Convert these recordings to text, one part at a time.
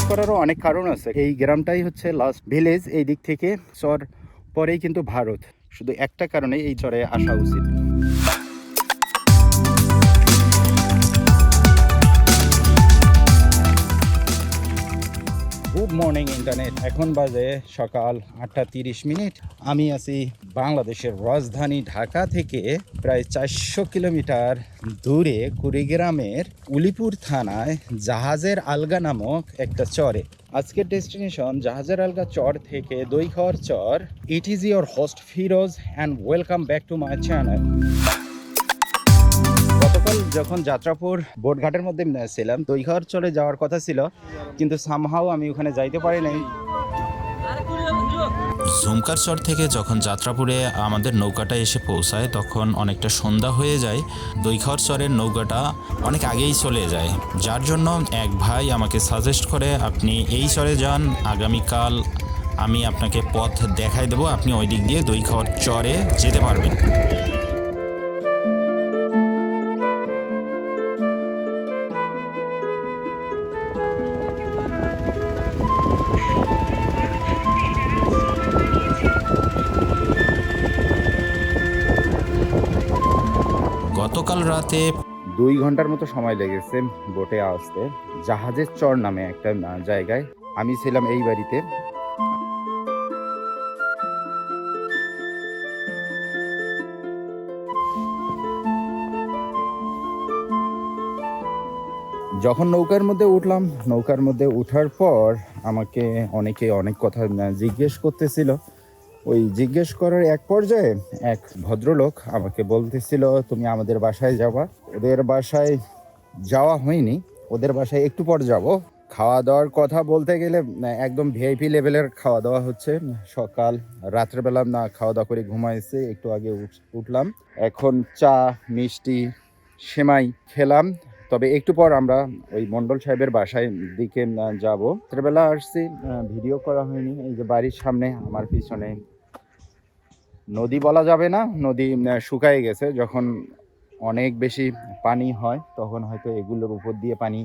করারও অনেক কারণ আছে। এই গ্রামটাই হচ্ছে লাস্ট ভিলেজ, এই দিক থেকে চর পরেই কিন্তু ভারত। শুধু একটা কারণে এই চরে আসা উচিত। Good morning internet. এখন বাজে সকাল 8:30। আমি আছি বাংলাদেশের রাজধানী ঢাকা থেকে প্রায় 400 কিলোমিটার দূরে কুড়িগ্রামের উলিপুর থানায় জাহাজের আলগা নামক একটা চরে। আজকের ডেস্টিনেশন জাহাজের আলগা চর থেকে দইখর চর। It is your host Firoz and welcome back to my channel. গতকাল যখন যাত্রাপুর বোটঘাটের মধ্যে ছিলাম, দইখর চরে যাওয়ার কথা ছিল, কিন্তু সামহাও আমি ওখানে যাইতে পারি নাই। ঝুমকার চর থেকে যখন যাত্রাপুরে আমাদের নৌকাটা এসে পৌঁছায় তখন অনেকটা সন্ধ্যা হয়ে যায়। দইখর চরের নৌকাটা অনেক আগেই চলে যায়, যার জন্য এক ভাই আমাকে সাজেস্ট করে আপনি এই চরে যান, আগামীকাল আমি আপনাকে পথ দেখাই দেবো, আপনি ওই দিক দিয়ে দইখর চরে যেতে পারবেন। গতকাল রাতে 2 ঘন্টার মতো সময় লেগেছে বোটে আসতে। জাহাজের চর নামে একটা জায়গায় আমি ছিলাম এই বাড়িতে। যখন নৌকার মধ্যে উঠলাম, নৌকার মধ্যে ওঠার পর আমাকে অনেকে অনেক কথা জিজ্ঞেস করতেছিল। ওই জিজ্ঞেস করার এক পর্যায়ে এক ভদ্রলোক আমাকে বলতেছিল তুমি আমাদের বাসায় যাবা। ওদের বাসায় যাওয়া হয়নি, ওদের বাসায় একটু পর যাব। খাওয়া দাওয়ার কথা বলতে গেলে একদম ভিআইপি লেভেলের খাওয়া দাওয়া হচ্ছে। সকাল রাত্রেবেলা না খাওয়া দাওয়া করে ঘুমাইছে, একটু আগে উঠলাম। এখন চা মিষ্টি সেমাই খেলাম। তবে একটু পর আমরা ওই মন্ডল সাহেবের বাসায় দিকে যাব। রাত্রেবেলা আসছি, ভিডিও করা হয়নি। এই যে বাড়ির সামনে আমার পিছনে নদী বলা যাবে না, নদী শুকায় গেছে। যখন অনেক বেশি পানি হয় তখন হয়তো এগুলোর উপর দিয়ে পানি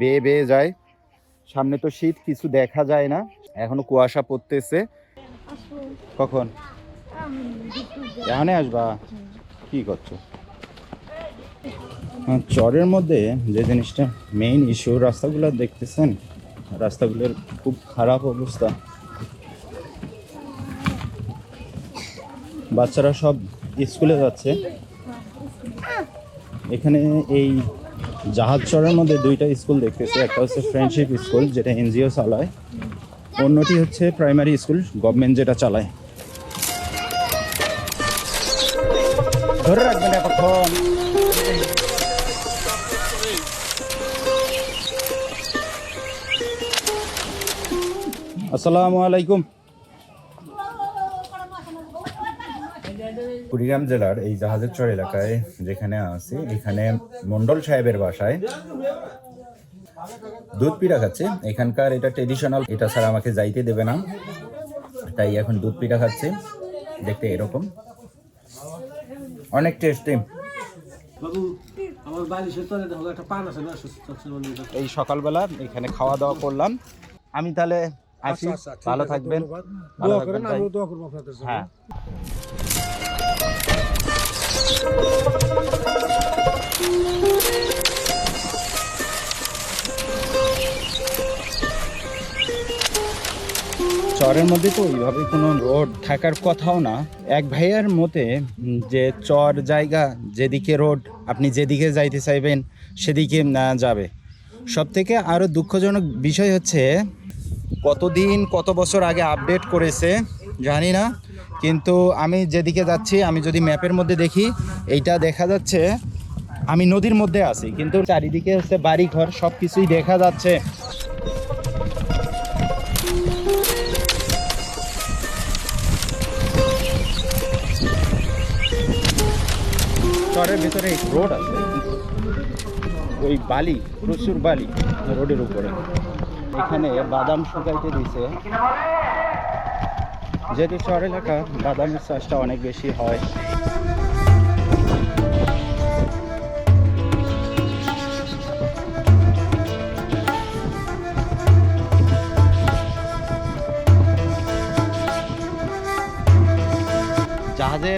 বেয়ে বেয়ে যায়। সামনে তো শীত, কিছু দেখা যায় না, এখনো কুয়াশা পড়তেছে। কখন এখানে আসবা? কি করছো? চরের মধ্যে যে জিনিসটা মেইন ইস্যু, রাস্তাগুলো দেখতেছেন, রাস্তাগুলোর খুব খারাপ অবস্থা। বাচ্চারা সব স্কুলে যাচ্ছে। এখানে এই জাহাজ চরের মধ্যে 2টা স্কুল দেখতেছি। একটা হচ্ছে ফ্রেন্ডশিপ স্কুল, যেটা এনজিও চালায়। অন্যটি হচ্ছে প্রাইমারি স্কুল, গভর্নমেন্ট যেটা চালায়। ধরে রাখবেন এখন। আসসালামু আলাইকুম। কুড়িগ্রাম জেলার এই জাহাজের চর এলাকায় যেখানে আছি, এখানে মন্ডল সাহেবের বাসায় দুধ পিঠা খাচ্ছে। এখানকার এটা ট্রেডিশনাল, এটা ছাড়া আমাকে যাইতে দেবে না, তাই এখন দুধ পিঠা খাচ্ছে। দেখতে এরকম, অনেক টেস্টি। এই সকালবেলা এখানে খাওয়া দাওয়া করলাম। আমি তাহলে আসি, ভালো থাকবেন। হ্যাঁ। চরের মধ্যে তো ওইভাবে কোনো রোড থাকার কথাও না। এক ভাইয়ার মতে যে চর জায়গা, যেদিকে রোড আপনি যেদিকে যাইতে চাইবেন সেদিকে না যাবে। সব থেকে আরও দুঃখজনক বিষয় হচ্ছে কতদিন কত বছর আগে আপডেট করেছে জানি না, কিন্তু আমি যেদিকে যাচ্ছি, আমি যদি ম্যাপের মধ্যে দেখি, এইটা দেখা যাচ্ছে আমি নদীর মধ্যে আছি, কিন্তু চারিদিকে হচ্ছে বাড়ি ঘর, সব কিছুই দেখা যাচ্ছে। চরের ভিতরে রোড আছে, ওই বালি, প্রচুর বালি রোডের উপরে। এখানে বাদাম শুকাইতে দিছে, যেহেতু চর এলাকা বাদামের চাষটা অনেক বেশি হয়।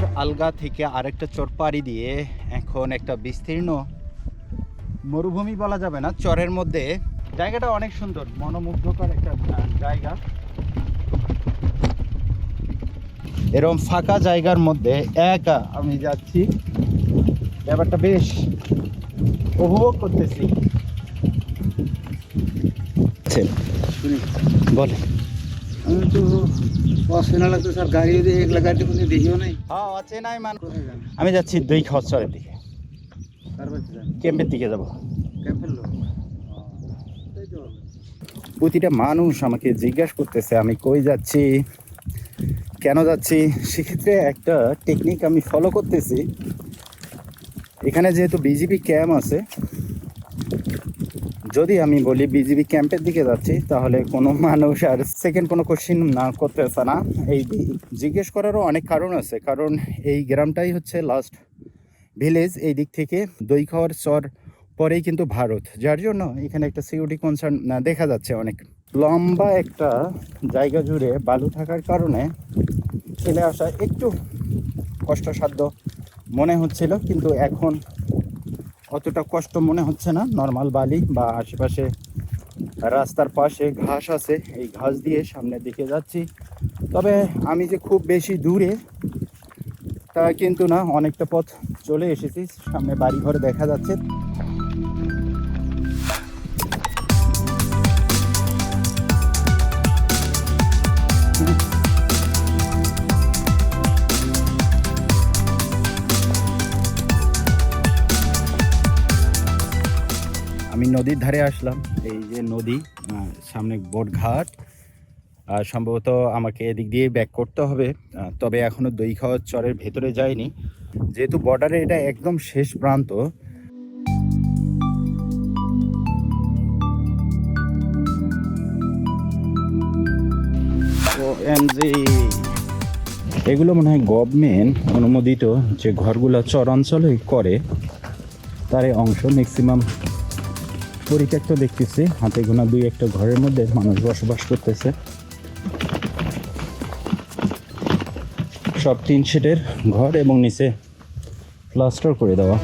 চরের আলগা থেকে আরেকটা চর পাড়ি দিয়ে এখন একটা বিস্তীর্ণ মরুভূমি বলা যাবে না, চরের মধ্যে। জায়গাটা অনেক সুন্দর, মনোমুগ্ধকর একটা জায়গা। এরকম ফাঁকা জায়গার মধ্যে একা আমি যাচ্ছি, ব্যাপারটা বেশ উপভোগ করতেছি। বলে আমি তো অচেনা লাগতো স্যার, গাড়ি যদি একলা গাড়ি কোনো দেখিও নাই। হ্যাঁ অচেনাই মান। আমি যাচ্ছি দইখাওয়ার চরের দিকে, কার বাড়িতে যান? ক্যাম্পের দিকে যাব। ক্যাম্পের লোক? তাই তো। প্রতিটা মানুষ আমাকে জিজ্ঞাসা করতেছে আমি কই যাচ্ছি, কেন যাচ্ছি। সেক্ষেত্রে একটা টেকনিক আমি ফলো করতেছি। এখানে যেহেতু বিজিবি ক্যাম্প আছে, যদি আমি বলি বিজিবি ক্যাম্পের দিকে যাচ্ছি, তাহলে কোনো মানুষ আর সেকেন্ড কোনো কোশ্চিন না করতেছে না। এই জিজ্ঞেস করারও অনেক কারণ আছে, কারণ এই গ্রামটাই হচ্ছে লাস্ট ভিলেজ। এই দিক থেকে দইখাওয়ার চর পরেই কিন্তু ভারত, যার জন্য এখানে একটা সিকিউরিটি কনসার্ন দেখা যাচ্ছে। অনেক লম্বা একটা জায়গা জুড়ে বালু থাকার কারণে চলে আসা একটু কষ্টসাধ্য মনে হচ্ছিল, কিন্তু এখন অতটা কষ্ট মনে হচ্ছে না। নর্মাল বালি বা আশেপাশে রাস্তার পাশে ঘাস আছে, এই ঘাস দিয়ে সামনের দিকে যাচ্ছি। তবে আমি যে খুব বেশি দূরে তা কিন্তু না, অনেকটা পথ চলে এসেছি। সামনে বাড়িঘর দেখা যাচ্ছে। আমি নদীর ধারে আসলাম, এই যে নদী, সামনে বোটঘাট। সম্ভবত আমাকে এদিক দিয়ে ব্যাক করতে হবে, তবে এখনো দইখাওয়ার চরের ভেতরে যাইনি, যেহেতু বর্ডারে এটা একদম শেষ প্রান্ত। এগুলো মনে হয় গভর্নমেন্ট অনুমোদিত যে ঘরগুলো চরাঞ্চলে করে তার অংশ। ম্যাক্সিমাম পরিত্যক্ত দেখতেছি, হাতে গোনা দুই একটা ঘরের মধ্যে মানুষ বসবাস করতেছে। সব টিন শেডের ঘর এবং নিচে প্লাস্টার করে দেওয়া।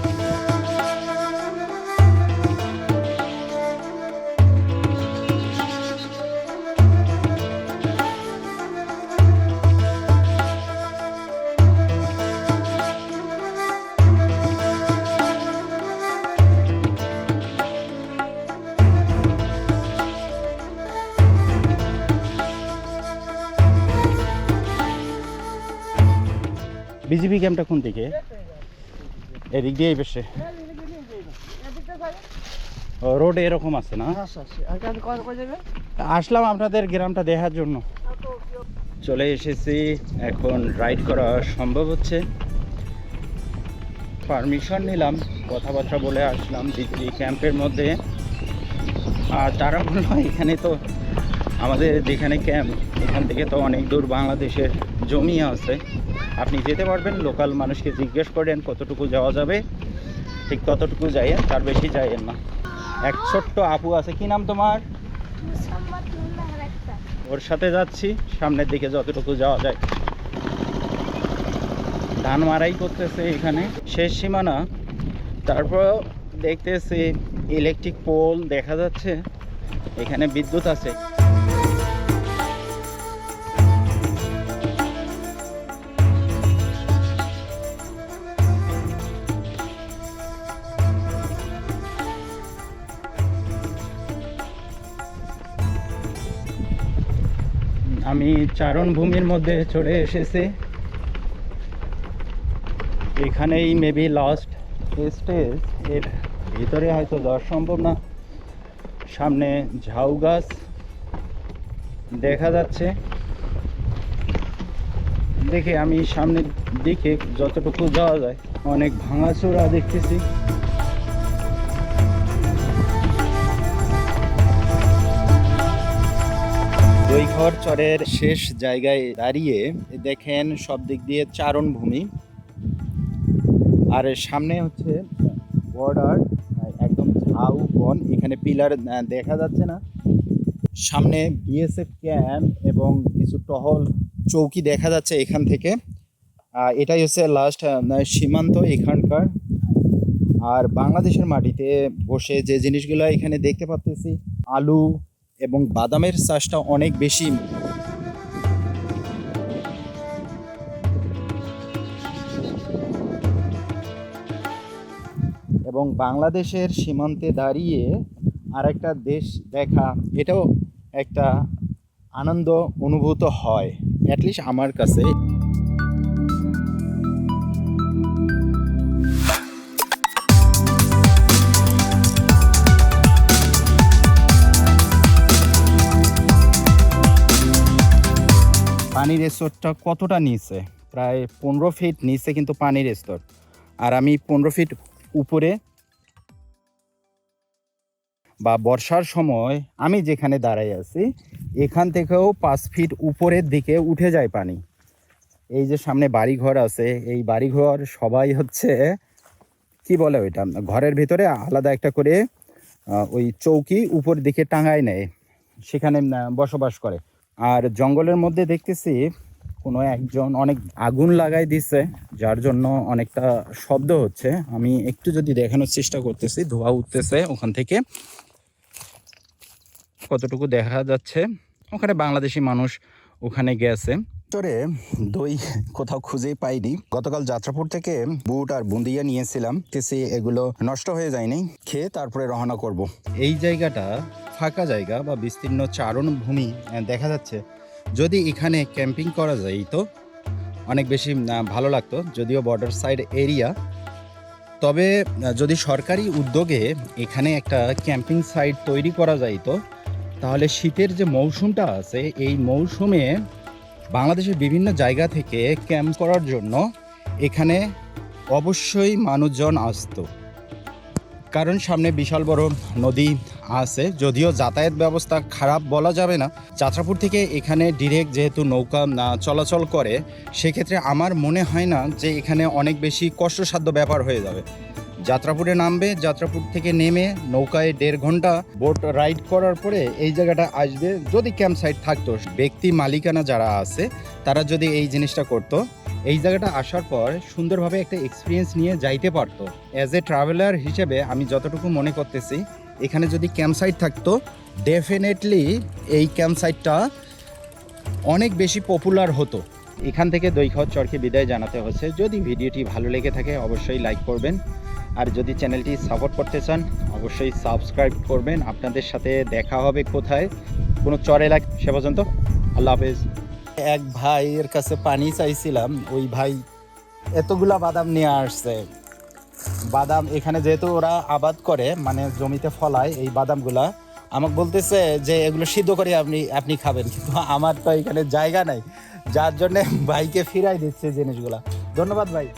বিজিবি ক্যাম্পটা কোন দিকে? এদিক দিয়ে বেশি রোড এরকম আছে না? আসলাম আপনাদের গ্রামটা দেখার জন্য, চলে এসেছি। এখন রাইড করা সম্ভব হচ্ছে। পারমিশন নিলাম, কথাবার্তা বলে আসলাম বিজিবি ক্যাম্পের মধ্যে। আর তারা বললো এখানে তো আমাদের যেখানে ক্যাম্প, এখান থেকে তো অনেক দূর বাংলাদেশের জমি আছে, আপনি যেতে পারবেন। লোকাল মানুষকে জিজ্ঞেস করেন কতটুকু যাওয়া যাবে, ঠিক ততটুকু যাইয়েন, তার বেশি যাইয়েন না। এক ছোট্ট আপু আছে, কি নাম তোমার? ওর সাথে যাচ্ছি, সামনের দিকে যতটুকু যাওয়া যায়। ধান মারাই করতেছে এখানে, শেষ সীমানা। তারপর দেখতেছি ইলেকট্রিক পোল দেখা যাচ্ছে, এখানে বিদ্যুৎ আছে। আমি চারণভূমির মধ্যে চলে এসেছি। এখানেই মেবি লাস্ট স্টেজ, এর ভিতরে হয়তো যাওয়া সম্ভব না। সামনে ঝাউ গাছ দেখা যাচ্ছে। দেখে আমি সামনের দিকে যতটুকু যাওয়া যায়, অনেক ভাঙাচোরা দেখতেছি। দইখাওয়ার চরের শেষ জায়গায় দাঁড়িয়ে দেখেন সব দিক দিয়ে চারণভূমি, আর সামনে হচ্ছে বর্ডার, একদম ঝাউ বন। এখানে পিলার দেখা যাচ্ছে না। সামনে বিএসএফ ক্যাম্প এবং কিছু টহল চৌকি দেখা যাচ্ছে এখান থেকে। এটাই হচ্ছে লাস্ট সীমান্ত এখানকার। আর বাংলাদেশের মাটিতে বসে যে জিনিসগুলো এখানে দেখতে পাচ্ছি, আলু এবং বাদামের চাষটা অনেক বেশি। এবং বাংলাদেশের সীমান্তে দাঁড়িয়ে আরেকটা দেশ দেখা, এটাও একটা আনন্দ অনুভূত হয়, অ্যাটলিস্ট আমার কাছে। পানির স্তরটা কতটা নিচে, প্রায় 15 ফিট নিচে কিন্তু পানির স্তর, আর আমি 15 ফিট উপরে। বা বর্ষার সময় আমি যেখানে দাঁড়াই আছি এখান থেকেও 5 ফিট উপরের দিকে উঠে যায় পানি। এই যে সামনে বাড়িঘর আছে, এই বাড়িঘর সবাই হচ্ছে কি বলে ওইটা, ঘরের ভিতরে আলাদা একটা করে ওই চৌকি উপর দিকে টাঙায় নেয়, সেখানে বসবাস করে। আর জঙ্গলের মধ্যে দেখতেছি কোনো একজন অনেক আগুন লাগাই দিচ্ছে, যার জন্য অনেকটা শব্দ হচ্ছে। আমি একটু যদি দেখানোর চেষ্টা করতেছি, ধোঁয়া উঠতেছে ওখান থেকে, কতটুকু দেখা যাচ্ছে। ওখানে বাংলাদেশি মানুষ ওখানে গেছে। তোরে দই কোথাও খুঁজেই পাইনি। গতকাল যাত্রাপুর থেকে বুট আর বুন্দিয়া নিয়েছিলাম, কিছু এগুলো নষ্ট হয়ে যায়নি, খেয়ে তারপরে রওনা করব। এই জায়গাটা ফাঁকা জায়গা বা বিস্তীর্ণ চারণভূমি দেখা যাচ্ছে। যদি এখানে ক্যাম্পিং করা যায় তো অনেক বেশি ভালো লাগতো, যদিও বর্ডার সাইড এরিয়া। তবে যদি সরকারি উদ্যোগে এখানে একটা ক্যাম্পিং সাইট তৈরি করা যায় তো, তাহলে শীতের যে মৌসুমটা আছে এই মৌসুমে বাংলাদেশের বিভিন্ন জায়গা থেকে ক্যাম্প করার জন্য এখানে অবশ্যই মানুষজন আসতো। কারণ সামনে বিশাল বড় নদী আছে, যদিও যাতায়াত ব্যবস্থা খারাপ বলা যাবে না। যাত্রাপুর থেকে এখানে ডিরেক্ট যেহেতু নৌকা চলাচল করে, সেক্ষেত্রে আমার মনে হয় না যে এখানে অনেক বেশি কষ্টসাধ্য ব্যাপার হয়ে যাবে। যাত্রাপুরে নামবে, যাত্রাপুর থেকে নেমে নৌকায় 1.5 ঘন্টা বোট রাইড করার পরে এই জায়গাটা আসবে। যদি ক্যাম্প সাইট থাকতো, ব্যক্তি মালিকানা যারা আছে তারা যদি এই জিনিসটা করতো, এই জায়গাটা আসার পর সুন্দরভাবে একটা এক্সপিরিয়েন্স নিয়ে যাইতে পারতো। অ্যাজ এ ট্রাভেলার হিসেবে আমি যতটুকু মনে করতেছি, এখানে যদি ক্যাম্প সাইট থাকতো, ডেফিনেটলি এই ক্যাম্প সাইটটা অনেক বেশি পপুলার হতো। এখান থেকে দইখাওয়ার চরকে বিদায় জানাতে হচ্ছে। যদি ভিডিওটি ভালো লেগে থাকে অবশ্যই লাইক করবেন, আর যদি চ্যানেলটি সাপোর্ট করতে চান অবশ্যই সাবস্ক্রাইব করবেন। আপনাদের সাথে দেখা হবে কোথায়, কোনো চর এলাকা। সে পর্যন্ত আল্লাহ হাফেজ। এক ভাইয়ের কাছে পানি চাইছিলাম, ওই ভাই এতগুলা বাদাম নিয়ে আসছে। বাদাম এখানে যেহেতু ওরা আবাদ করে, মানে জমিতে ফলায় এই বাদামগুলা, আমাকে বলতেছে যে এগুলো সিদ্ধ করে আপনি খাবেন, কিন্তু আমার তো এখানে জায়গা নাই, যার জন্যে ভাইকে ফিরাই দিচ্ছে জিনিসগুলা। ধন্যবাদ ভাই।